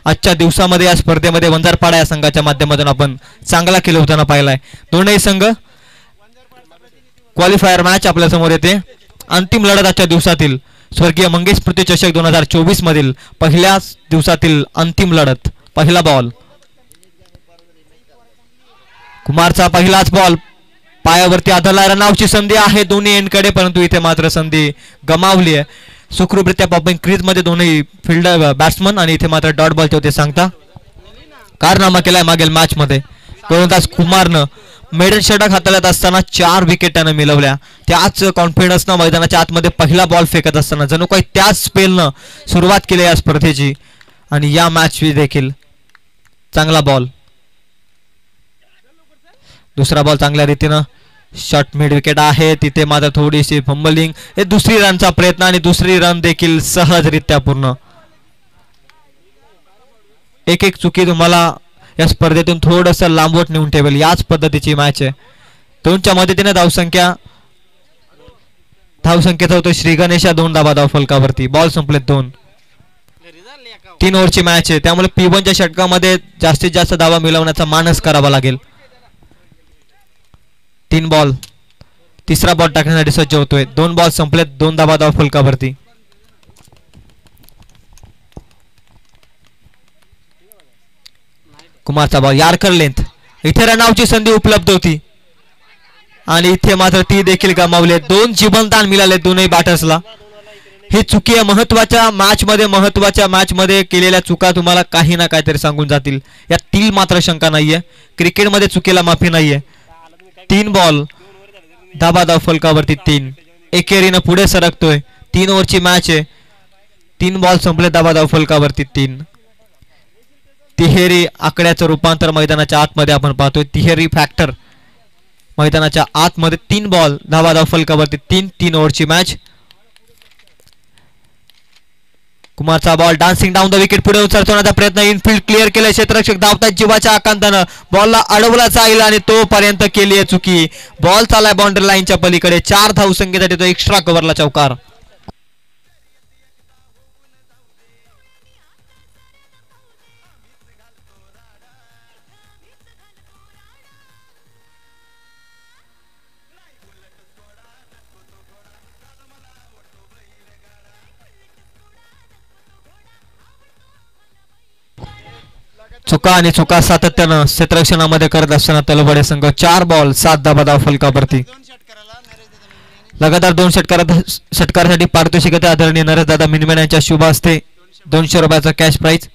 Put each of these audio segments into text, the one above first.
आजच्या दिवसामध्ये या स्पर्धेमध्ये वंजारपाडा या संघाच्या माध्यमातून आपण चांगला खेळ होताना पाहिलाय. दोनही संघ क्वालिफायर मॅच आपल्या समोर येते. अंतिम लढत आजच्या दिवसातील स्वर्गीय मंगेश स्मृती चषक 2024 मधील पहिल्याच दिवसातील अंतिम लढत. पहिला बॉल, कुमारचा पहिलाच बॉल पायावरती आदळला. रनआउटची संधी आहे दोन्ही एंडकडे, परंतु इथे मात्र संधी गमावली आहे. सुखरूपरित्या पॉपिंग क्रीज मध्ये दोन्ही फिल्डर बॅट्समन आणि इथे मात्र डॉट बॉलचे होते सांगता कारनामा केलाय मागील मॅच मध्ये. गोलंदाज कुमारनं मेडन षटक हाताळत असताना 4 विकेट त्यानं मिळवल्या. त्याच कॉन्फिडन्सनं मैदानाच्या आतमध्ये पहिला बॉल फेकत असताना जणू काही त्याच स्पेलनं सुरुवात केली या स्पर्धेची आणि या मॅच देखील चांगला बॉल. दुसरा बॉल चांगल्या रीतीनं शॉर्ट मिड विकेट आहे. तिथे मात्र थोडीशी फंबलिंग. हे दुसरी रनचा प्रयत्न आणि दुसरी रन देखील सहजरित्या पूर्ण. एक एक चुकी तुम्हाला या स्पर्धेतून थोडंसं लांबवत नेऊन ठेवेल. याच पद्धतीची मॅच आहे. 2च्या मदतीने धावसंख्येचा होतो श्री गणेश 2 धावा फलकावरती. बॉल संपलेत 2. 3 ओव्हरची मॅच आहे, त्यामुळे P1च्या षटकामध्ये जास्तीत जास्त धावा मिळवण्याचा मानस करावा लागेल. 3 बॉल, तिसरा बॉल टाकण्यासाठी सज्ज होतोय. 2 बॉल संपलेत, 2 धावा फलकावरती. कुमारचा बॉल यार्कर लेंथ. इथे रनआउटची संधी उपलब्ध होती आणि इथे मात्र ती देखील गमावली. 2 जीवनदान मिळाले दोन्ही बॅटर्सला. ही चुकी आहे महत्वाच्या मॅच मध्ये केलेल्या चुका तुम्हाला काही ना काहीतरी सांगून जातील. यातील मात्र शंका नाहीये. क्रिकेटमध्ये चुकीला माफी नाहीये. 3 बॉल, धाबा फलकावरती 3. एकेरीनं पुढे सरकतोय. 3 ओव्हरची मॅच आहे. 3 बॉल संपले, धाबा फलकावरती 3. तिहेरी आकड्याचं रूपांतर मैदानाच्या आतमध्ये आपण पाहतोय. तिहेरी फॅक्टर मैदानाच्या आतमध्ये. 3 बॉल, धाबा फलकावरती 3. 3 ओव्हरची मॅच. कुमारचा ball dancing down the wicket. पुढे उचलण्याचा प्रयत्न. इनफिल्ड क्लिअर केलं. क्षेत्ररक्षक धावतात जीवाच्या आकांतानं. बॉलला अडवला जाईल आणि तोपर्यंत केली आहे चुकी. बॉल चालाय बाउंड्री लाईनच्या पलीकडे. 4 धावसंख्येसाठी तो एक्स्ट्रा कव्हरला चौकार. चुका सातत्यानं क्षेत्ररक्षणामध्ये करत असताना तलवाडे संघ. 4 बॉल 7 धाबा फलकावरती. लगातार 2 षटकारासाठी पारितोषिक आदरणीय नरेशदादा मिनमेन यांच्या शुभ हस्ते 200 रुपयाचा कॅश प्राइज.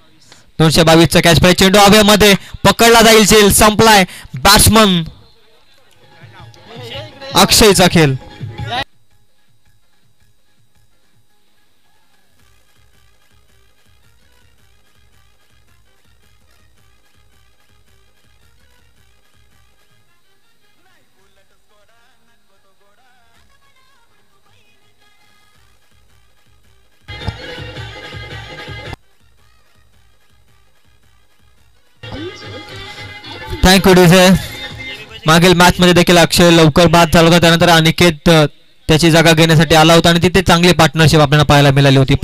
222चा कॅश प्राइज. चेंडू हवेमध्ये पकडला जाईल. संपलाय. बॅट्समन अक्षयचा खेळ. Thank you DJ. मागील मॅच मध्ये देखील अक्षय लवकर बाद झाला होता. त्यानंतर अनिकेत त्याची जागा घेण्यासाठी आला होता आणि तिथे चांगली पार्टनरशिप आपल्याला पाहायला मिळाली होती.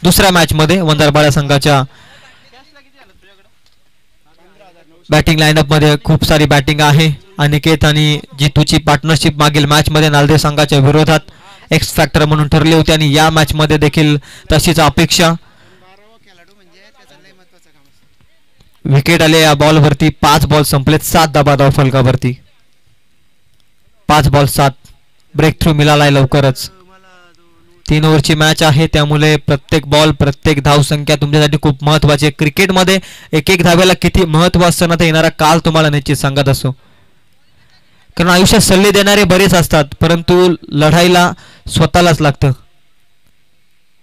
दुसऱ्या मॅच मध्ये वंजारपाडा संघाच्या बॅटिंग लाईनअप मध्ये खूप सारी बॅटिंग आहे. अनिकेत आणि जितूची पार्टनरशिप मागील मॅच मध्ये नालदेव संघाच्या विरोधात एक्स फॅक्टर म्हणून ठरली होती आणि या मॅच मध्ये देखील तशीच अपेक्षा. विकेट आले या बॉल वरती. 5 बॉल संपलेत, 7 धाबा फलकावरती. 5 बॉल 7. ब्रेक थ्रू मिळालाय लवकरच. 3 ओव्हरची मॅच आहे, त्यामुळे प्रत्येक बॉल प्रत्येक धावसंख्या तुमच्यासाठी खूप महत्वाची आहे. क्रिकेटमध्ये एक एक धाव्याला किती महत्व असतं ना, ते येणारा काल तुम्हाला निश्चित सांगत असो. कारण आयुष्यात सल्ले देणारे बरेच असतात, परंतु लढाईला स्वतःलाच लागतं.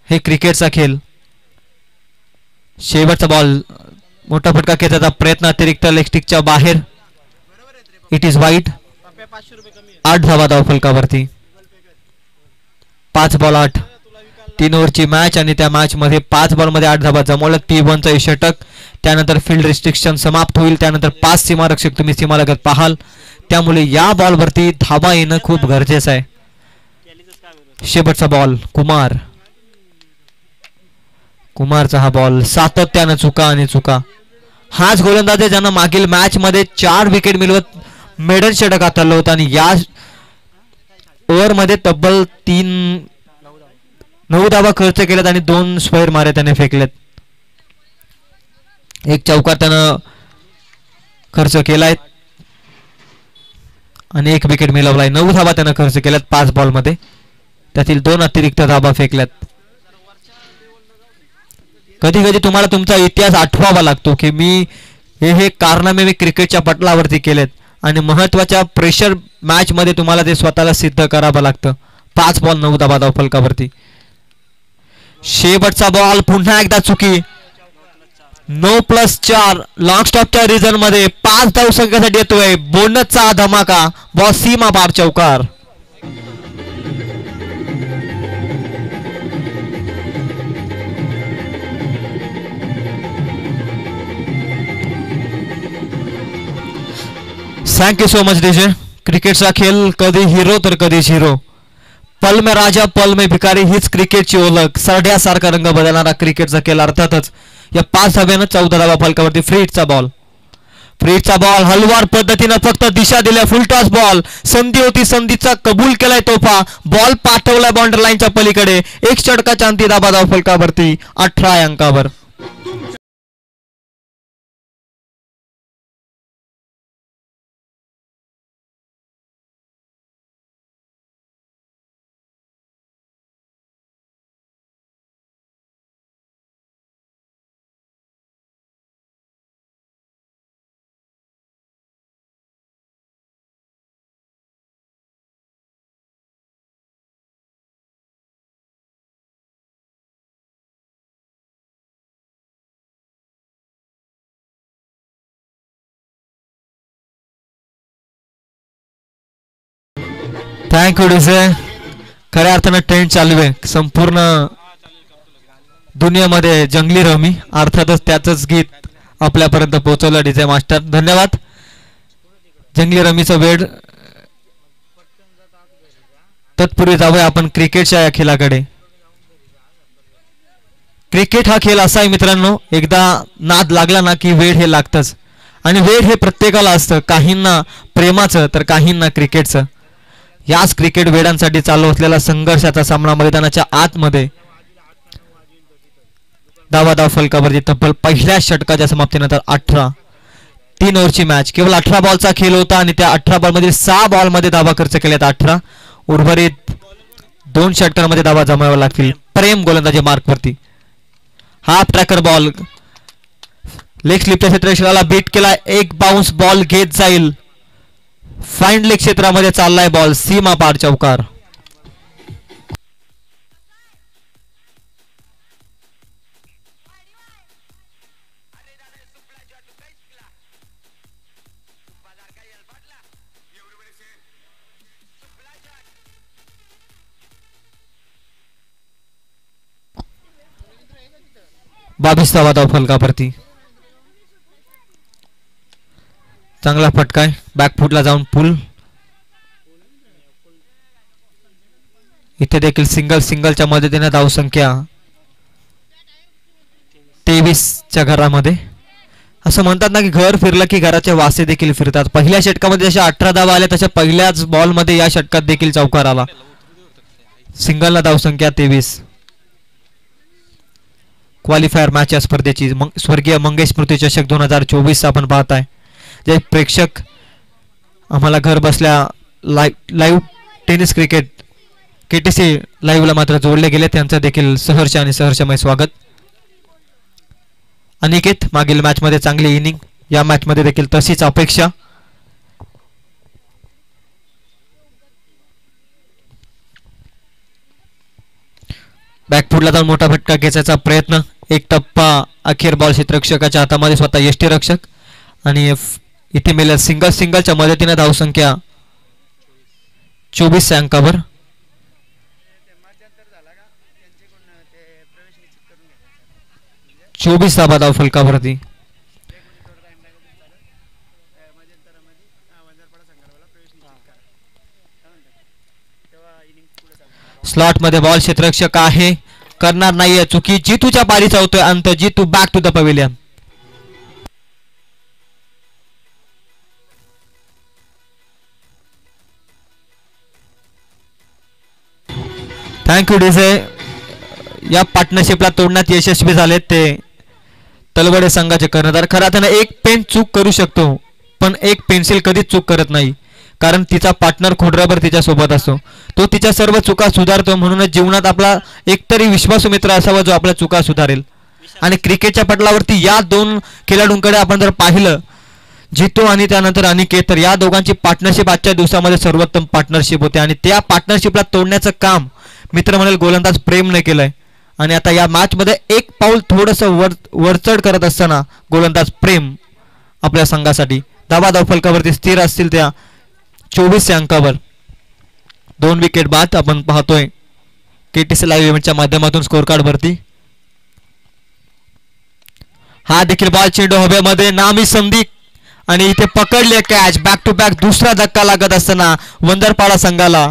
हे क्रिकेटचा खेळ. शेवटचा बॉल, मोठा फटका खेळण्याचा प्रयत्न अतिरिक्त लेग स्टिकच्या बाहेर. It is wide. 8 धावा फलकावरती. 5 बॉल 8. 3 ओव्हरची मॅच आणि त्या मॅच मध्ये 5 बॉल मध्ये 8 धावा जमवल्या. P1चा षटक. त्यानंतर फील्ड रिस्ट्रिक्शन समाप्त होईल. त्यानंतर 5 सीमारक्षक तुम्ही सीमालगत पाहाल, त्यामुळे या बॉल वरती धावा येणं खूप गरजेचं आहे. शेवटचा बॉल कुमार. कुमारचा हा बॉल सातत्यानं चुका आणि चुका. हाच गोलंदाज आहे ज्यानं मागील मॅच मध्ये 4 विकेट मिळवत मेडल षटक हाताळलं होतं आणि या ओव्हर मध्ये तब्बल 9 धावा खर्च केल्यात आणि 2 स्क्वेअर मारे त्याने फेकलेत. एक चौकार त्यानं खर्च केलाय आणि 1 विकेट मिळवलाय. 9 धावा त्यानं खर्च केल्यात 5 बॉल मध्ये, त्यातील 2 अतिरिक्त धावा फेकल्यात. कधी कधी तुम्हाला तुमचा इतिहास आठवावा लागतो की हे कारनामे मी क्रिकेटच्या पटलावरती केलेत आणि महत्वाच्या प्रेशर मॅच मध्ये तुम्हाला ते स्वतःला सिद्ध करावं लागतं. 5 बॉल 9 धावा धावफलकावरती. शेवटचा बॉल पुन्हा एकदा चुकी. 9+4 लॉंग स्टॉपच्या रिझन मध्ये 5 धावसंख्येसाठी येतोय. बोनसचा धमाका. बॉल सीमा पार चौकार. Thank you so much DJ. क्रिकेटचा खेळ कधी हिरो तर कधी झिरो. पल में राजा पल में भिकारी हीच क्रिकेटची ओळख. सरड्यासारखा रंग बदलणारा क्रिकेटचा खेळ. अर्थातच या 5 धाव्यानं 14 धावा फलकावरती. फ्रीटचा बॉल हलवार पद्धतीनं फक्त दिशा दिल्या. Full toss ball. संधी होती, संधीचा कबूल केलाय तोफा. बॉल पाठवलाय बाउंड्री लाईनच्या पलीकडे. 1 षटकाच्या अंती धावा धाव फलकावरती 18 अंकावर. Thank you DJ. खऱ्या अर्थानं ट्रेंड चालू आहे संपूर्ण दुनियामध्ये. जंगली रमी अर्थातच त्याचंच गीत आपल्यापर्यंत पोहोचवलं डीजे मास्टर. धन्यवाद. जंगली रमीचा वेळ. तत्पूर्वी जाऊया आपण क्रिकेटच्या या खेळाकडे. क्रिकेट हा खेळ असा आहे मित्रांनो, एकदा नाद लागला ना की वेळ हे लागतंच. आणि वेळ हे प्रत्येकाला असतं. काहींना प्रेमाचं तर काहींना क्रिकेटचं. याच क्रिकेट वेडांसाठी चालू असलेला संघर्षाचा सामना मैदानाच्या आतमध्ये. धावा धाव फलकावरती तब्बल पहिल्या षटकाच्या समाप्तीनंतर 18. 3 ओव्हरची मॅच. केवळ 18 बॉलचा खेळ होता आणि त्या 18 बॉलमधील 6 बॉलमध्ये धावा खर्च केल्यात 18. उर्वरित 2 षटकांमध्ये धावा जमाव्या लागतील. प्रेम गोलंदाजी मार्कवरती. हाफ ट्रॅकर बॉल लेग स्लिपच्या क्षेत्ररक्षकाला बीट केला. 1 बाउन्स बॉल घेत जाईल. फाईन लेग क्षेत्रामध्ये चाललाय बॉल. सीमा पार चौकार. बावीस धावा धाव फलकावरती. चांगला फटकाय. बॅकफुटला जाऊन पुल. इथे देखील सिंगलच्या मदतीने धावसंख्या 23च्या घरामध्ये. असं म्हणतात ना की घर फिरलं की घराचे वासे देखील फिरतात. पहिल्या षटकामध्ये जशा 18 धावा आल्या तशा पहिल्याच बॉलमध्ये या षटकात देखील चौकार आला. सिंगलला धावसंख्या 23. क्वालिफायर मॅच या स्पर्धेची स्वर्गीय मंगेश स्मृती चषक 2024 आपण पाहताय. जे प्रेक्षक आम्हाला घर बसल्या लाईव्ह टेनिस क्रिकेट KTC लाईव्हला मात्र जोडले गेले, त्यांचं देखील सहर्ष आणि सहर्षमय स्वागत. अनिकेत मागील मॅच मध्ये चांगली इनिंग. या मॅच मध्ये देखील तशीच अपेक्षा. बॅकफुटला जाऊन मोठा फटका घेण्याचा प्रयत्न. 1 टप्पा अखेर बॉल क्षेत्ररक्षकाच्या हातामध्ये. स्वतः यष्टीरक्षक आणि इथे मिळेल सिंगलच्या मदतीने धावसंख्या 24 अंकावर. चोवीस धावा धाव फलकावरती. स्लॉट मध्ये बॉल क्षेत्ररक्षक आहे. करणार नाहीये. चुकी जितूच्या पारीचा होतोय अंत. Jitu back to the pavilion. Thank you DJ. या पार्टनरशिपला तोडण्यात यशस्वी झालेत ते तलवडे संघाचे कर्णधार. खरं त्यानं एक पेन चूक करू शकतो पण एक पेन्सिल कधीच चूक करत नाही, कारण तिचा पार्टनर खोडराभर तिच्या सोबत असतो. तो तिच्या सर्व चुका सुधारतो. म्हणूनच जीवनात आपला एकतरी विश्वासू मित्र असावा जो आपल्या चुका सुधारेल. आणि क्रिकेटच्या पटलावरती या दोन खेळाडूंकडे आपण जर पाहिलं, जितू आणि त्यानंतर अनिकेत, तर या दोघांची पार्टनरशिप आजच्या दिवसामध्ये सर्वोत्तम पार्टनरशिप होते. आणि त्या पार्टनरशिपला तोडण्याचं काम मित्र म्हणेल गोलंदाज प्रेमने केलंय. आणि आता या मॅचमध्ये एक पाऊल थोडंसं वरचढ करत असताना गोलंदाज प्रेम आपल्या संघासाठी धावा धावफलकावरती स्थिर असतील त्या 24 अंकावर. 2 विकेट बाद आपण पाहतोय केटीसी लाईव्ह इव्हेंटच्या माध्यमातून स्कोर कार्ड वरती. हा देखील बॉल चेंडू हवेमध्ये, नामी संधी आणि इथे पकडले कॅच. बॅक टू बॅक दुसरा धक्का लागत असताना वंदरपाडा संघाला.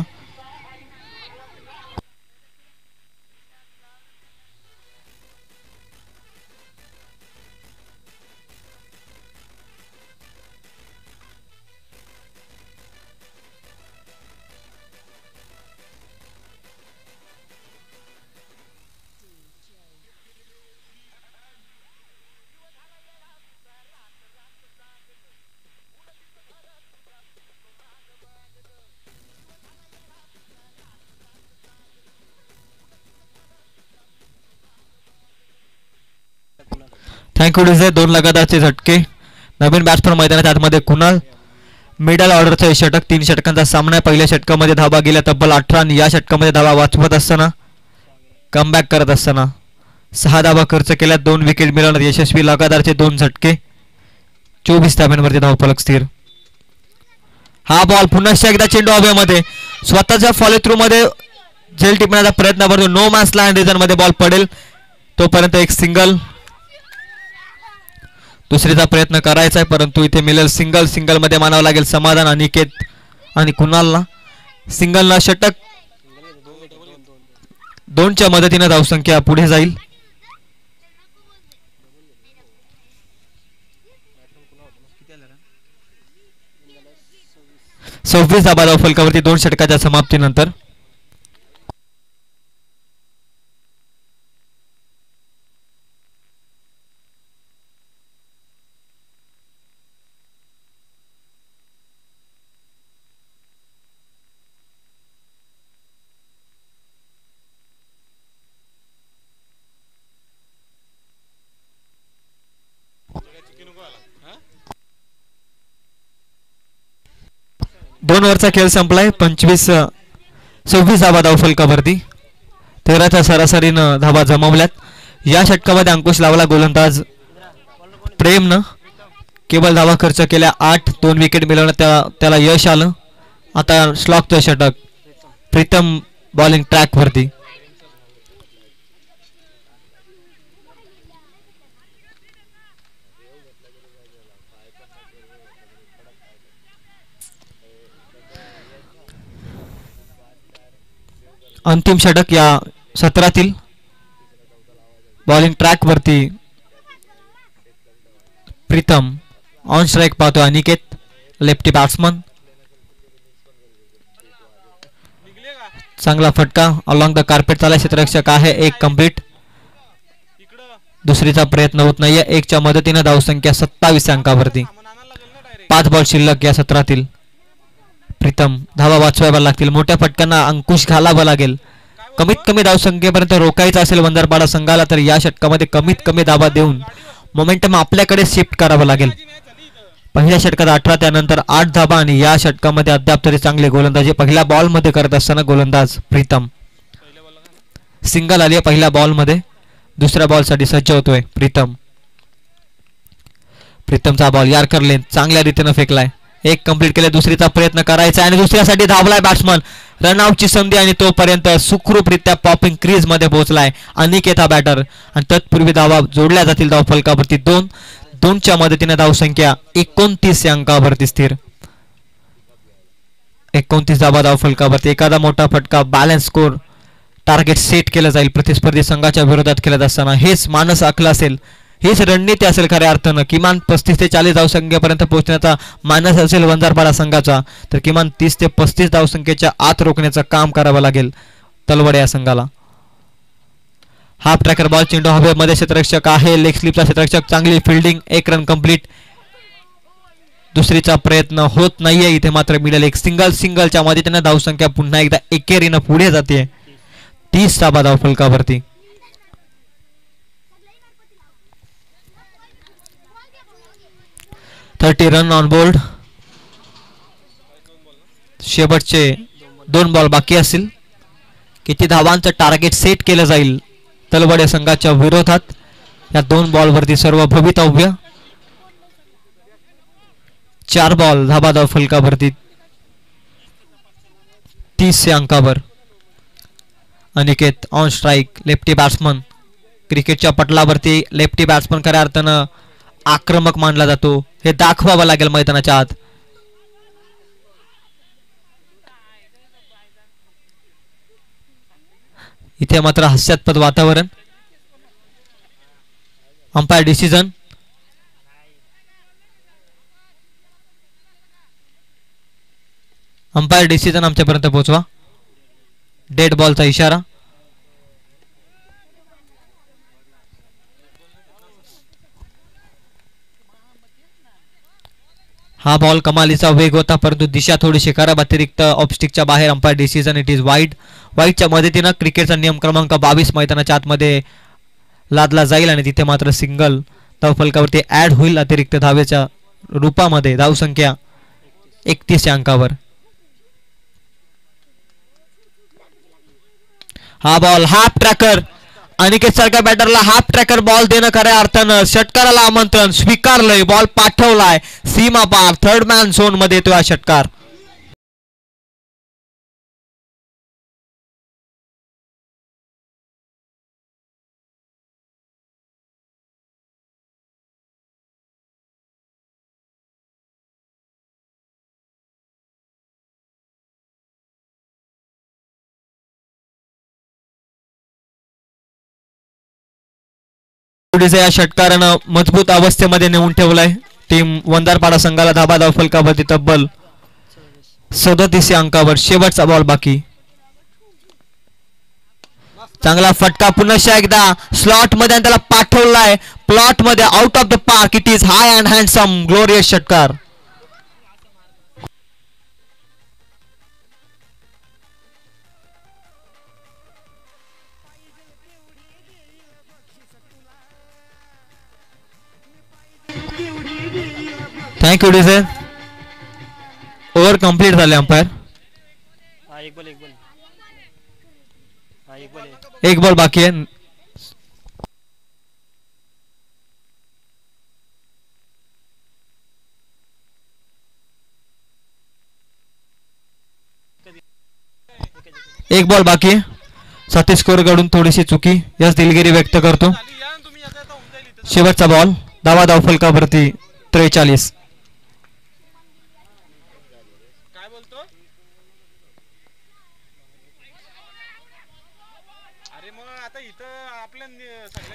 Thank you DJ. 2 लगातारचे झटके. नवीन बॅट्समन मैदानाच्या आतमध्ये कुणाल. मिडल ऑर्डरचं षटक. 3 षटकांचा सामना. पहिल्या षटकामध्ये धावा गेल्या तब्बल 18 आणि या षटकामध्ये धावा वाचवत असताना कमबॅक करत असताना 6 धावा खर्च केल्या. 2 विकेट मिळवण्यात यशस्वी. लगातारचे 2 झटके. 24 धाब्यांवरती धावफलक स्थिर. हा बॉल पुन्हा एकदा चेंडू हवेमध्ये स्वतःच्या फॉलो थ्रू मध्ये झेल टिपण्याचा प्रयत्न करतो. नो मॅन्स लँड रिजन मध्ये बॉल पडेल तोपर्यंत एक सिंगल. दुसरीचा प्रयत्न करायचा आहे परंतु इथे मिळेल सिंगल. सिंगल मध्ये मानावं लागेल समाधान अनिकेत आणि कुणालला. सिंगलला षटक. 2च्या मदतीने धावसंख्या पुढे जाईल. सव्वीस धाबा धावफलकावरती 2 षटकाच्या समाप्तीनंतर. दोन ओव्हरचा खेळ संपलाय. 26-26 धावा धावफलकावरती. 13च्या सरासरीनं धावा जमवल्यात. या षटकामध्ये अंकुश लावला गोलंदाज प्रेमनं. केवळ धावा खर्च केल्या 8. 2 विकेट मिळवण्यात त्याला यश आलं. आता स्लॉकचं षटक. प्रीतम बॉलिंग ट्रॅक वरती. अंतिम षटक या सत्रातील. बॉलिंग ट्रॅक वरती प्रीतम. ऑन स्ट्राइक पाहतो अनिकेत लेफ्टी बॅट्समन. चांगला फटका अलॉंग द कार्पेट चालला. क्षेत्ररक्षक आहे. 1 कंप्लीट. दुसरीचा प्रयत्न होत नाहीये. 1च्या मदतीने धावसंख्या 27 अंकावरती. 5 बॉल शिल्लक या सत्रातील. प्रीतम धावा वाचवाव्या लागतील. मोठ्या फटक्यांना अंकुश घालावा लागेल. कमीत कमी धावसंख्येपर्यंत रोखायचं असेल वंदरपाडा संघाला तर या षटकामध्ये कमीत कमी धावा देऊन मोमेंटम आपल्याकडे शिफ्ट करावं लागेल. पहिल्या षटकात 18 त्यानंतर 8 धावा आणि या षटकामध्ये अद्याप तरी चांगले गोलंदाजी पहिल्या बॉल मध्ये करत असताना गोलंदाज प्रीतम. सिंगल आली पहिल्या बॉल मध्ये. दुसऱ्या बॉल साठी सज्ज होतोय प्रीतम. प्रीतमचा बॉल यार्कर लेन चांगल्या रीतीने फेकलाय. 1 कंप्लीट केले. दुसरीचा प्रयत्न करायचा आणि दुसऱ्यासाठी धावलाय बॅट्समन. रनआउटची संधी आणि तोपर्यंत सुखरूपरित्या पॉपिंग क्रीज मध्ये पोहोचलाय अनिकेत हा बॅटर. आणि तत्पूर्वी धावा जोडल्या जातील धावफलकावरती 2. 2च्या मदतीने धावसंख्या 29 या अंकावरती स्थिर. 29 धावा धावफलकावरती. एखादा मोठा फटका बॅलन्स स्कोर टार्गेट सेट केलं जाईल प्रतिस्पर्धी संघाच्या विरोधात खेळत असताना. हेच मानस आखलं असेल, हीच रणनीती असेल खऱ्या अर्थानं. किमान 35 ते 40 धावसंख्येपर्यंत पोहोचण्याचा मानस असेल वंजारपाडा संघाचा, तर किमान 30 ते 35 धावसंख्येच्या आत रोखण्याचं काम करावं लागेल तलवडे या संघाला. हाफ ट्रॅकर बॉल, चेंडू हवेमध्ये, क्षेत्ररक्षक आहे, लेग स्लिपचा क्षेत्ररक्षक, चांगली फिल्डिंग, 1 रन कंप्लीट. दुसरीचा प्रयत्न होत नाहीये इथे, मात्र मिळेल एक सिंगलच्या मदतीने धावसंख्या पुन्हा एकदा एकेरीनं पुढे जाते. 30 धावा धाव फलकावरती. Thirty run on board. शेवटचे 2 बॉल बाकी असतील. किती धावांचं टार्गेट सेट केलं जाईल तलवडे संघाच्या विरोधात या 2 बॉलवरती सर्व भवितव्य. 4 बॉल धाबा धाव फलकावरती 30 अंकावर. Aniket on strike, lefty batsman. क्रिकेटच्या पटलावरती लेफ्टी बॅट्समन खऱ्या अर्थानं आक्रमक मानला जातो, हे दाखवावं लागेल मैदानाच्या आत. इथे मात्र हास्यास्पद वातावरण. Umpire decision. अंपायर डिसिजन आमच्यापर्यंत पोहोचवा. डेड बॉलचा इशारा. हा बॉल कमालीचा वेग होता, परंतु दिशा थोडीशी खराब, अतिरिक्त ऑफस्टिकच्या बाहेर. Umpire decision, it is wide. वाईडच्या मदतीनं क्रिकेटचा नियम क्रमांक 22 मैदानाच्या आतमध्ये लादला जाईल आणि तिथे मात्र सिंगल धाव फलकावरती ऍड होईल अतिरिक्त धावेच्या रूपामध्ये. धावसंख्या 31 अंकावर. हा बॉल हाफ ट्रॅकर. अनिकेत सारख्या बॅटरला हाफ ट्रॅकर बॉल देणं खऱ्या अर्थानं षटकाराला आमंत्रण. स्वीकारलंय, बॉल पाठवलाय सीमा पार. थर्ड मॅन झोन मध्ये येतोय हा षटकार. या षटकारानं मजबूत अवस्थेमध्ये नेऊन ठेवलाय टीम वंजारपाडा संघाला. धाबा धाव फलकावरती तब्बल 37 अंकावर. शेवटचा बॉल बाकी. चांगला फटका पुन्हा एकदा स्लॉट मध्ये त्याला पाठवलाय प्लॉट मध्ये. Out of the park. It is high and handsome glorious षटकार. Thank you DJ. ओव्हर कंप्लीट झाले अंपायर. एक बॉल बाकी आहे. एक बॉल बाकी. सतीश स्कोरकडून थोडीशी चुकी, यश दिलगिरी व्यक्त करतो. शेवटचा बॉल धावा धाव फलकावरती 43.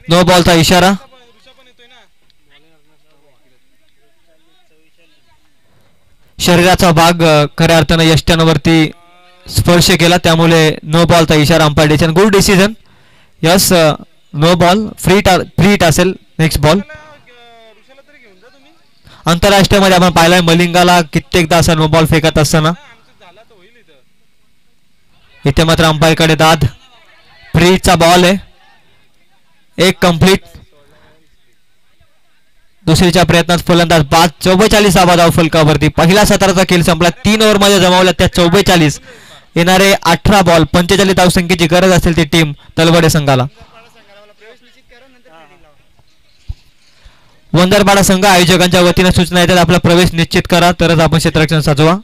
नो बॉलचा इशारा. शरीराचा भाग खऱ्या अर्थानं यष्ट्यांवरती स्पर्श केला, त्यामुळे नो बॉलचा इशारा. Umpire decision. Good decision. Yes, no ball. Free hit असेल नेक्स्ट बॉल. आंतरराष्ट्रीय मध्ये आपण पाहिलाय मलिंगाला कित्येकदा असा नो बॉल फेकत असताना. इथे मात्र अंपायर कडे दाद. फ्री हिटचा बॉल आहे. एक कंप्लीट. दुसरीच्या प्रयत्नात फलंदाज बाद. 44 धावा धाव फलकावरती. पहिला सत्राचा खेळ संपला. 3 ओव्हर मध्ये जमावल्या त्या 44. येणारे 18 बॉल 45 धावसंख्येची गरज असेल ती टीम तलवडे संघाला. वंजारपाडा संघ आयोजकांच्या वतीने सूचना येतात, आपला प्रवेश निश्चित करा तरच आपण क्षेत्ररक्षण सजवा.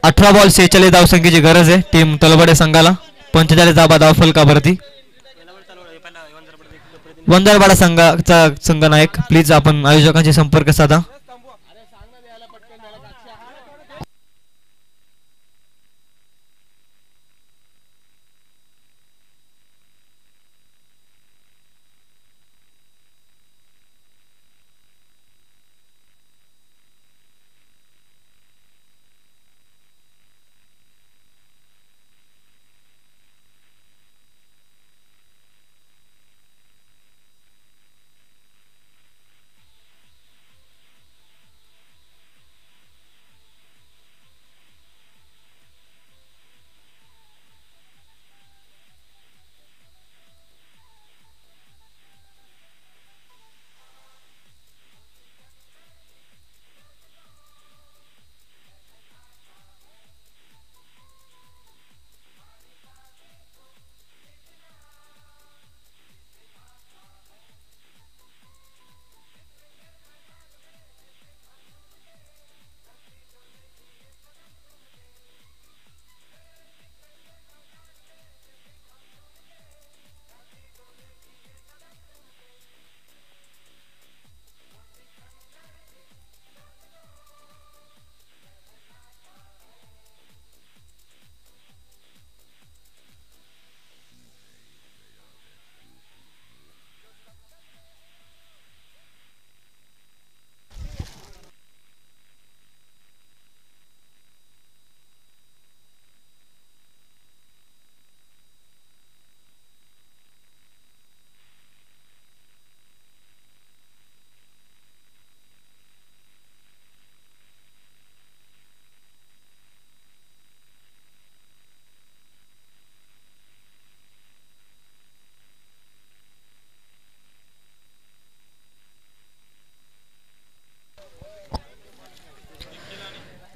अठरा बॉल 46 धावसंख्येची गरज आहे टीम तलवडे संघाला. 45 धाबा धाव फलकावरती. वंजारवाडा संघाचा संघनायक प्लीज आपण आयोजकांशी संपर्क साधा.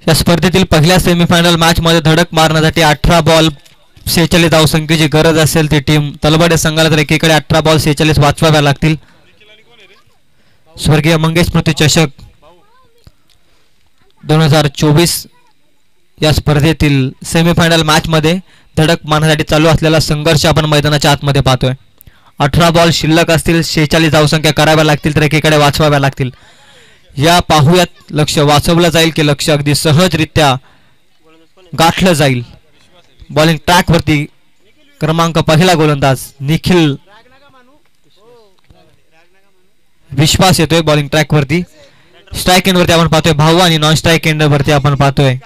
या स्पर्धेतील पहिल्या सेमीफायनल मॅच मध्ये धडक मारण्यासाठी 18 बॉल 46 धावसंख्येची गरज असेल ती टीम तलवाडे संघाला तर एकीकडे 18 बॉल 46 वाचवाव्या लागतील. स्वर्गीय मंगेश स्मृती चषक 2024 या स्पर्धेतील सेमीफायनल मॅच मध्ये धडक मारण्यासाठी चालू असलेला संघर्ष आपण मैदानाच्या आतमध्ये पाहतोय. 18 बॉल शिल्लक असतील, 46 धावसंख्या कराव्या लागतील तर एकीकडे वाचवाव्या लागतील. या पाहूयात लक्ष वाचवलं जाईल की लक्ष अगदी सहजरित्या गाठलं जाईल. बॉलिंग ट्रॅक वरती क्रमांक पहिला गोलंदाज निखिल विश्वास येतोय बॉलिंग ट्रॅक वरती. स्ट्राईक एंड वरती आपण पाहतोय भाऊ आणि नॉन स्ट्राईक एंड वरती आपण पाहतोय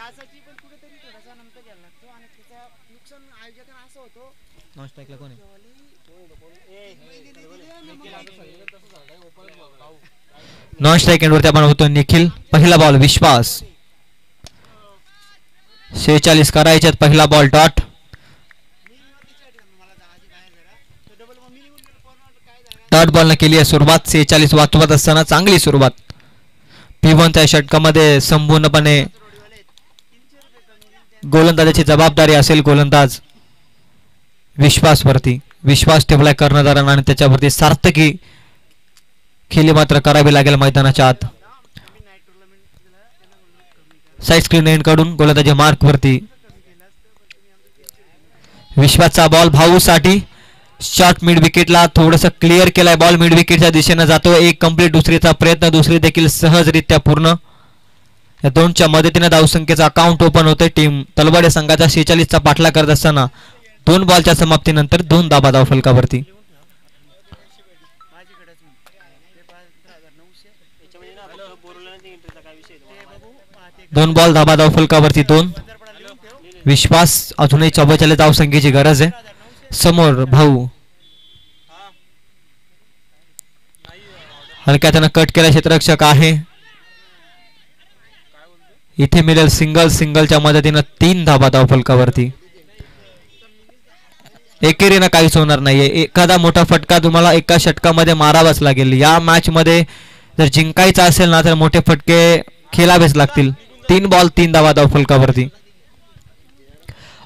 नॉन स्ट्राईक एंड वरती आपण होतो निखिल. पहिला बॉल विश्वास 46 करायच्यात. पहिला बॉल डॉट. डॉट बॉलने केली आहे सुरुवात. 46 वाचवत असताना चांगली सुरुवात. P1च्या षटकामध्ये संपूर्णपणे गोलंदाजाची जबाबदारी असेल गोलंदाज विश्वास वरती. विश्वास ठेवलाय कर्णधारांना आणि त्याच्यावरती सार्थकी खेळी मात्र करावी लागेल मैदानाच्या आत. साइड स्क्रीन एंड कडून गोलंदाजी मार्क वरती विश्वासचा बॉल भाऊ साठी. शॉट मिड विकेटला थोडंसं क्लिअर केलाय. बॉल मिड विकेटच्या दिशेने जातो. एक कंप्लीट दुसरीचा प्रयत्न, दुसरी देखील सहजरित्या पूर्ण. या दोनच्या मदतीने धावसंख्येचा अकाउंट ओपन होते. टीम तलवाडे संघाचा 46चा पाठला करत असताना 2 बॉलच्या समाप्तीनंतर 2 धाबा धाव फलकावरती. दोन बॉल धाबा धाव फलकावरती 2. विश्वास अजूनही 44 धावसंख्येची गरज आहे. समोर भाऊ हलक्या त्यानं कट केला क्षेत्ररक्षक आहे. इथे मिळेल सिंगल. सिंगलच्या मदतीनं 3 धाबा धाव फलकावरती. एकेरीनं काहीच होणार नाहीये. एखादा मोठा फटका तुम्हाला एका षटकामध्ये मारावाच लागेल. या मॅच मध्ये जर जिंकायचं असेल ना तर मोठे फटके खेळावेच लागतील. 3 बॉल 3 धाबा धाव फलकावरती.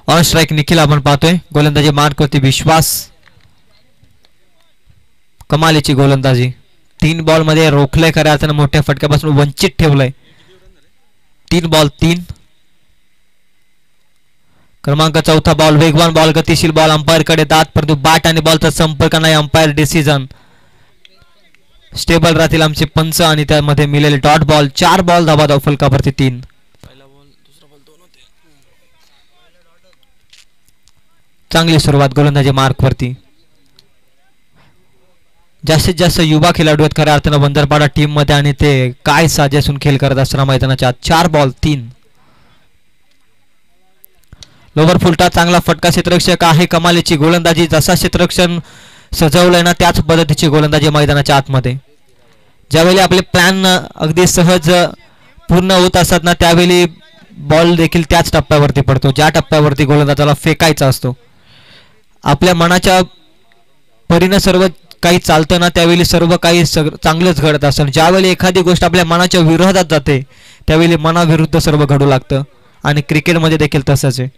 ऑन स्ट्राईक निखिल आपण पाहतोय. गोलंदाजी मार्क वरती विश्वास. कमालीची गोलंदाजी. 3 बॉल मध्ये रोखलंय खऱ्या अर्थानं मोठ्या फटक्यापासून वंचित ठेवलंय. 3 बॉल 3. क्रमांक 4 बॉल, वेगवान बॉल, गतिशील बॉल, अंपायर कडे दात, परंतु बॅट आणि बॉलचा संपर्क नाही. Umpire decision. स्टेबल राहतील आमचे पंच आणि त्यामध्ये मिळेल डॉट बॉल. 4 बॉल धाबा फलकावरती 3. चांगली सुरुवात गोलंदाजी मार्क वरती. जास्तीत जास्त युवा खेळाडू आहेत खऱ्या अर्थानं वंदरपाडा टीम मध्ये आणि ते काय साजेसून खेळ करत असताना मैदानाच्या 4 बॉल 3. लोवर फुलटा चांगला फटका. क्षेत्ररक्षक आहे कमालीची गोलंदाजी. जसा क्षेत्ररक्षण सजवलंय ना त्याच पद्धतीची गोलंदाजी मैदानाच्या आतमध्ये. ज्यावेळी आपले प्लॅन अगदी सहज पूर्ण होत असतात ना त्यावेळी बॉल देखील त्याच टप्प्यावरती पडतो ज्या टप्प्यावरती गोलंदाजाला फेकायचा असतो. आपल्या मनाच्या परीने सर्व काही चालतं ना त्यावेळी सर्व काही चांगलंच घडत असतं. ज्यावेळी एखादी गोष्ट आपल्या मनाच्या विरोधात जाते त्यावेळी मनाविरुद्ध सर्व घडू लागतं आणि क्रिकेटमध्ये देखील तसंच आहे.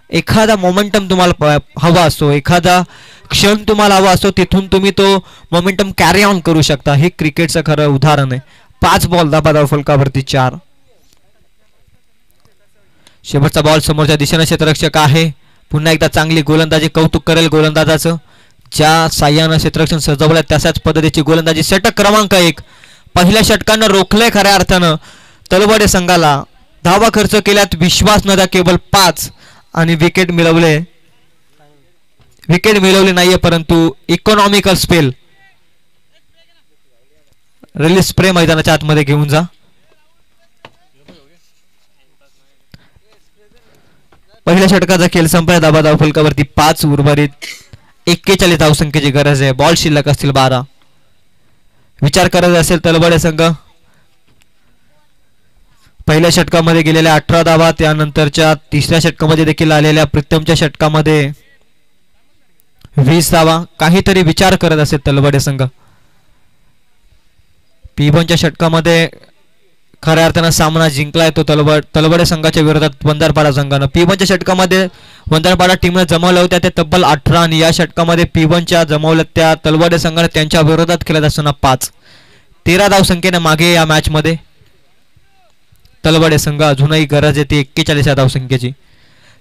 एखादा मोमेंटम तुम्हाला हवा असतो, एखादा क्षण तुम्हाला हवा असतो, तिथून तुम्ही तो मोमेंटम कॅरी ऑन करू शकता. हे क्रिकेटचं खरं उदाहरण आहे. 5 बॉल धाबा फलकावरती 4. शेवटचा बॉल समोरच्या दिशेने क्षेत्ररक्षक आहे. पुन्हा एकदा चांगली गोलंदाजी. कौतुक करेल गोलंदाजाचं. ज्या साह्यानं क्षेत्ररक्षण सजवलं तशाच पद्धतीची गोलंदाजी. षटक क्रमांक 1. पहिल्या षटकानं रोखलंय खऱ्या अर्थानं तलवाडे संघाला. धावा खर्च केल्यात विश्वास नदा केवळ 5 आणि विकेट मिळवली नाहीये परंतु इकॉनॉमिकल स्पेल. रिलीज स्प्रे मैदानाच्या आतमध्ये घेऊन जा. पहिल्या षटकाचा खेळ संपला. धाबा फलकावरती 5. उर्वरित 41 धावसंख्येची गरज आहे. बॉल शिल्लक असतील 12. विचार करत असेल तलवाडे संघ. पहिल्या षटकामध्ये गेलेल्या 18 धावा, त्यानंतरच्या तिसऱ्या षटकामध्ये देखील आलेल्या प्रीतमच्या षटकामध्ये 20 धावा. काहीतरी विचार करत असेल तलवाडे संघ. P1च्या षटकामध्ये खऱ्या अर्थानं सामना जिंकलाय तो तलवाडे संघाच्या विरोधात वंदरपाडा संघानं. P1च्या षटकामध्ये वंदरपाडा टीमने जमवल्या होत्या ते तब्बल 18 आणि या षटकामध्ये P1च्या जमवल्या त्या तलवाडे संघाने त्यांच्या विरोधात खेळत असताना 5. 13 धावसंख्येने मागे या मॅच मध्ये तलवाडे संघ. अजूनही गरज आहे ती 41 धावसंख्येची.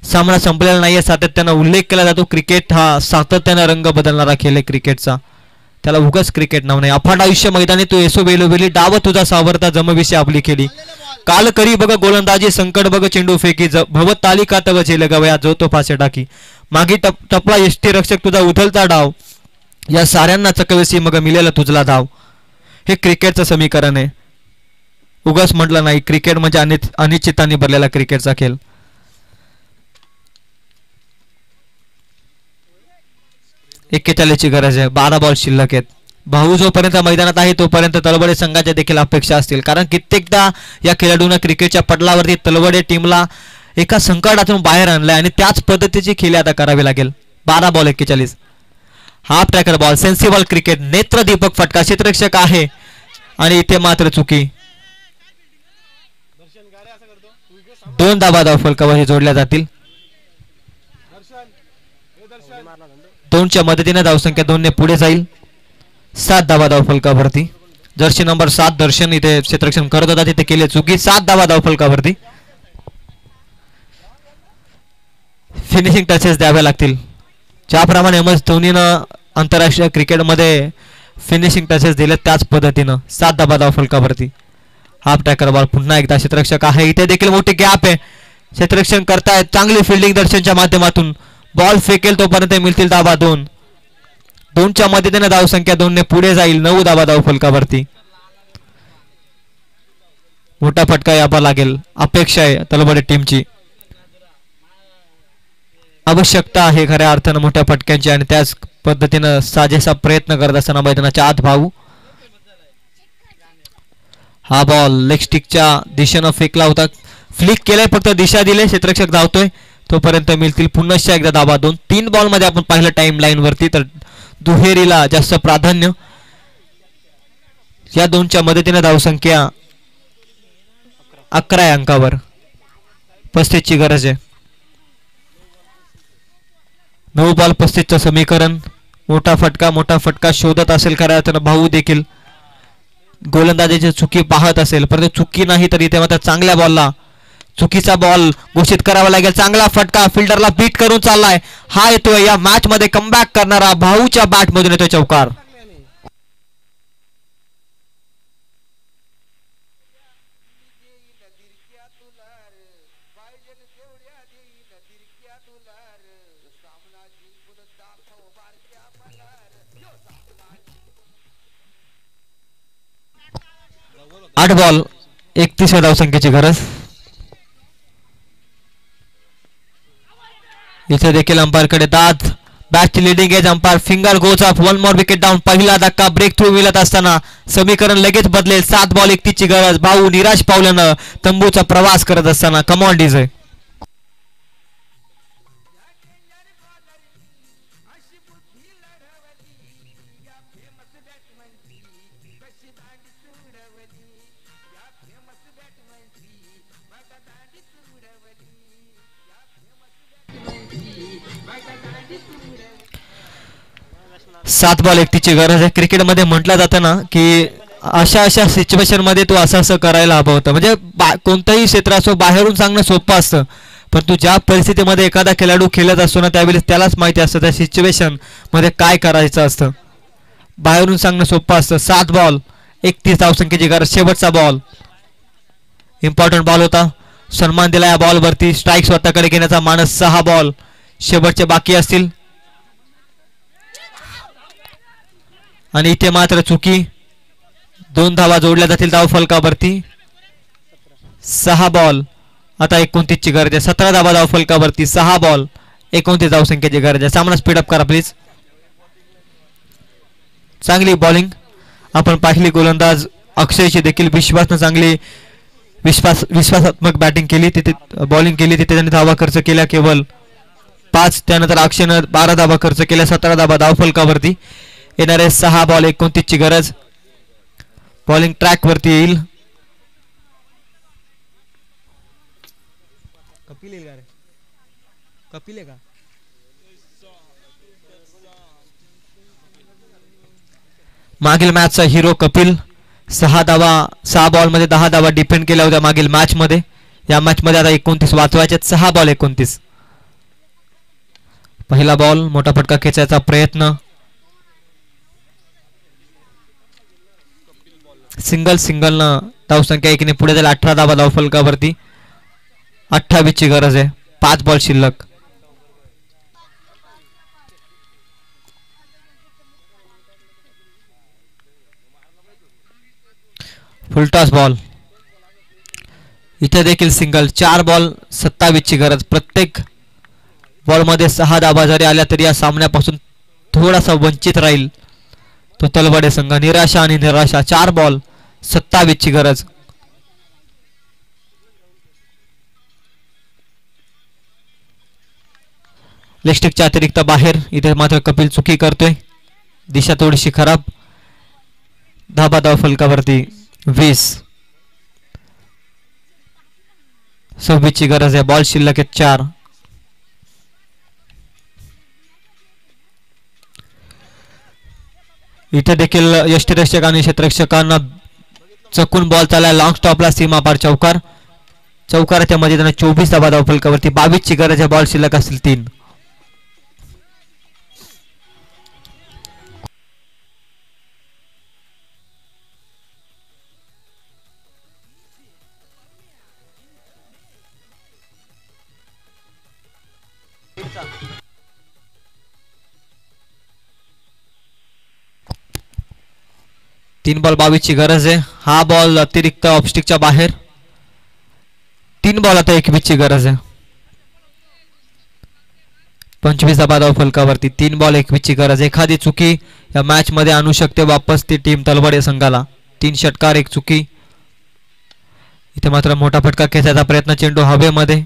सामना संपलेला नाहीये. सातत्यानं उल्लेख केला जातो क्रिकेट हा सातत्यानं रंग बदलणारा खेळ आहे क्रिकेटचा. त्याला उगाच क्रिकेट नाव नाही. अफाट आयुष्य मैदानी तू येसो बेलोबेली डाव तुझा सावरता जमविषयी आपली खेळी. काल करी बघ गोलंदाजी संकट बघ चेंडू फेकी भवत तालिका तव झेल गवया जो तो फासे टाकी. मागी टपला यष्टी रक्षक तुझा उधलता डाव या साऱ्यांना चकवेसी मग मिळेल तुझला धाव. हे क्रिकेटचं समीकरण आहे. उगाच म्हटलं नाही. क्रिकेट म्हणजे अनिश्चितांनी भरलेला क्रिकेटचा खेळ. ची गरज आहे. 12 बॉल शिल्लक आहेत. भाऊ जोपर्यंत मैदानात आहे तोपर्यंत तलवाडे संघाच्या देखील अपेक्षा असतील कारण कित्येकदा या खेळाडूंना क्रिकेटच्या पटलावरती तलवाडे टीमला एका संकटातून बाहेर आणलंय आणि त्याच पद्धतीची खेळी आता करावी लागेल. 12 ball 41. Half tracker ball. Sensible cricket. नेत्रदीपक फटका. क्षेत्ररक्षक आहे आणि इथे मात्र चुकी. 2 धावा फलकावर जोडल्या जातील. 2च्या मदतीने धावसंख्या 2 ने पुढे जाईल. 7 धावा फलकावरती. जर्सी नंबर 7 दर्शन इथे क्षेत्ररक्षण करत होता तिथे केले चुकी. 7 धावा फलकावरती. फिनिशिंग टचेस द्यावे लागतील. ज्याप्रमाणे MS धोनीनं आंतरराष्ट्रीय क्रिकेटमध्ये फिनिशिंग टचेस दिले त्याच पद्धतीनं 7 धावा फलकावरती. Half tracker ball. पुन्हा एकदा क्षेत्ररक्षक आहे. इथे देखील मोठी गॅप आहे. क्षेत्ररक्षण करतायत. चांगली फिल्डिंग दर्शनच्या माध्यमातून बॉल फेकेल तोपर्यंत मिळतील धावा 2. 2च्या मदतीने धावसंख्या 2 ने पुढे जाईल. 9 धावा फलकावरती. मोठा फटका यावा लागेल. अपेक्षा आहे तलवाडे टीमची. आवश्यकता आहे खऱ्या अर्थानं मोठ्या फटक्यांची आणि त्याच पद्धतीनं साजेसा प्रयत्न करत असताना मैदानाच्या आत भाऊ. हा बॉल लेग स्टिकच्या दिशेनं फेकला होता. फ्लिक केलाय फक्त दिशा दिले. क्षेत्ररक्षक धावतोय तोपर्यंत मिळतील पुन्हा एकदा धावा 2. 3 बॉल मध्ये आपण पाहिलं टाइम लाईन वरती तर दुहेरीला जास्त प्राधान्य. या 2च्या मदतीने धावसंख्या 11 अंकावर. 35 ची गरज आहे. 9 बॉल 35चं समीकरण. मोठा फटका शोधत असेल खऱ्या अर्थानं भाऊ देखील. गोलंदाजीची चुकी पाहत असेल परंतु चुकी नाही तर इथे मात्र चांगल्या बॉलला चुकीचा बॉल घोषित करावा लागेल. चांगला फटका फिल्डरला बीट करून चाललाय. हा येतोय या मॅच मध्ये कमबॅक करणारा भाऊच्या बॅट मधून येतोय चौकार. आठ बॉल 31 धावसंख्येची गरज. इथे देखील अंपायरकडे दाद. बॅटची leading edge umpire finger goes up. One more wicket down. पहिला धक्का ब्रेक थ्रू मिळत असताना समीकरण लगेच बदलेल. 7 बॉल 31 ची गरज. भाऊ निराश पावल्यानं तंबूचा प्रवास करत असताना कमॉन डीजे. सात बॉल 31 ची गरज आहे. क्रिकेटमध्ये म्हटलं जातं ना की अशा अशा सिच्युएशन मध्ये तू असं असं करायला हवं होतं. म्हणजे कोणतंही क्षेत्र असो बाहेरून सांगणं सोपं असतं पण तू ज्या परिस्थितीमध्ये एखादा खेळाडू खेळत असतो ना त्यावेळेस त्यालाच माहिती असतं त्या सिच्युएशन मध्ये काय करायचं असतं. बाहेरून सांगणं सोपं असतं. 7 बॉल 31 धावसंख्येची गरज. शेवटचा बॉल इम्पॉर्टंट बॉल होता. सन्मान दिला या बॉलवरती. स्ट्राईक स्वतःकडे घेण्याचा मानस. 6 बॉल शेवटचे बाकी असतील आणि इथे मात्र चुकी. 2 धावा जोडल्या जातील धाव फलकावरती. 6 बॉल आता 29 ची गरज आहे. 17 धावा धाव फलकावरती. 6 बॉल 29 धावसंख्येची गरज आहे. सामना स्पीडअप करा प्लीज. चांगली बॉलिंग आपण पाहिली. गोलंदाज अक्षयची देखील चांगली विश्वासात्मक बॅटिंग केली. तिथे बॉलिंग केली. तिथे त्यांनी धावा खर्च केल्या केवळ 5. त्यानंतर अक्षयनं 12 धावा खर्च केल्या. 17 धावा धाव फलकावरती. येणारे 6 बॉल 29 ची गरज. बॉलिंग ट्रॅक वरती येईल. कपिल येईल का रे? कपिल आहे का? मागील मॅचचा हिरो कपिल. 6 बॉल मध्ये 10 धावा डिफेंड केल्या होत्या मागील मॅच मध्ये. या मॅच मध्ये आता 29 वाचवायचे. 6 बॉल 29. पहिला बॉल मोठा फटका खेचायचा प्रयत्न. सिंगल न धावसंख्या 1 ने पुढे जाईल. 18 धावा धाव फलकावरती. 28 ची गरज आहे. 5 बॉल शिल्लक. Full toss ball. इथे देखील सिंगल. 4 बॉल 27 ची गरज. प्रत्येक बॉल मध्ये 6 धावा जरी आल्या तरी या सामन्यापासून थोडासा वंचित राहील तो तलवाडे संघ. निराशा आणि निराशा. 4 बॉल 27 ची गरज. लेगस्टिकच्या अतिरिक्त बाहेर. इथे मात्र कपिल चुकी करतोय. दिशा थोडीशी खराब. धाबा धाव फलकावरती 20. 26 ची गरज आहे. बॉल शिल्लक आहेत 4. इथे देखील यष्टिरक्षक आणि क्षेत्ररक्षकांना चकून बॉल चालला. लॉंग स्टॉपला सीमा पार चौकार. चौकाराच्या मध्ये त्यांना 24 धावा धाव फलकावरती. 22 ची गरज आहे. बॉल शिल्लक असतील 3. तीन बॉल 22 ची गरज आहे. हा बॉल अतिरिक्त ऑफस्टिकच्या बाहेर. 3 बॉल आता 21 ची गरज आहे. 25 धावा धाव फलकावरती. 3 बॉल 21 ची गरज. एखादी चुकी या मॅच मध्ये आणू शकते वापस ती टीम तलवाडे संघाला. 3 षटकार 1 चुकी. इथे मात्र मोठा फटका खेचायचा प्रयत्न. चेंडू हवेमध्ये.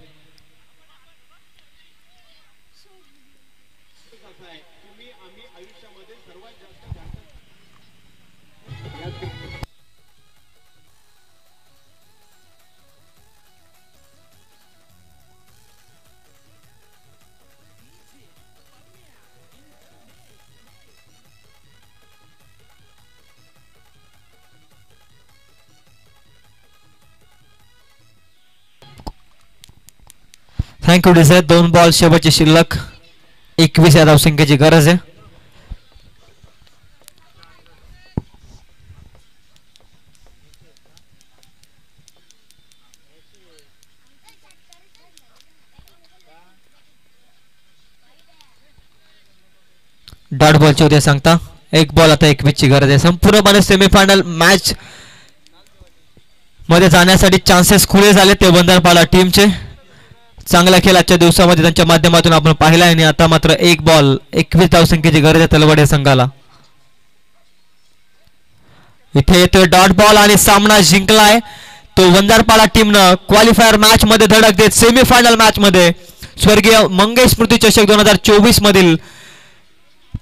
Thank you desire. 2 बॉल शेवटची शिल्लक. 21 या धावसंख्येची गरज आहे. डॉट बॉलची उद्या सांगता. 1 बॉल आता 21 ची गरज आहे. संपूर्णपणे सेमीफायनल मॅच मध्ये जाण्यासाठी चान्सेस खुले झाले ते वंदरपाडा टीमचे. चांगला खेळ आजच्या दिवसामध्ये त्यांच्या माध्यमातून आपण पाहिला आणि आता मात्र 1 बॉल 21 धावसंख्येची गरज आहे तलवाडे संघाला. इथे येतोय डॉट बॉल आणि सामना जिंकलाय तो वंदरपाडा टीमनं. क्वालिफायर मॅच मध्ये धडक देत सेमीफायनल मॅच मध्ये स्वर्गीय मंगेश स्मृती चषक 2024 मधील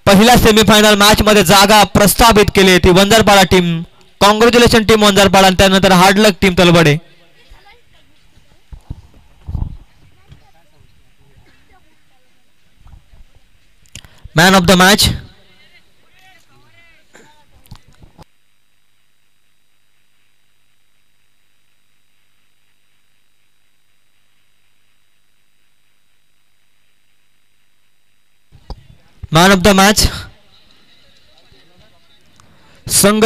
पहिल्या सेमीफायनल मॅच मध्ये जागा प्रस्थापित केली ती Vandarpada team. Congratulation team Vandarpada. आणि त्यानंतर hard luck team Talwade. Man of the match man of the match संघ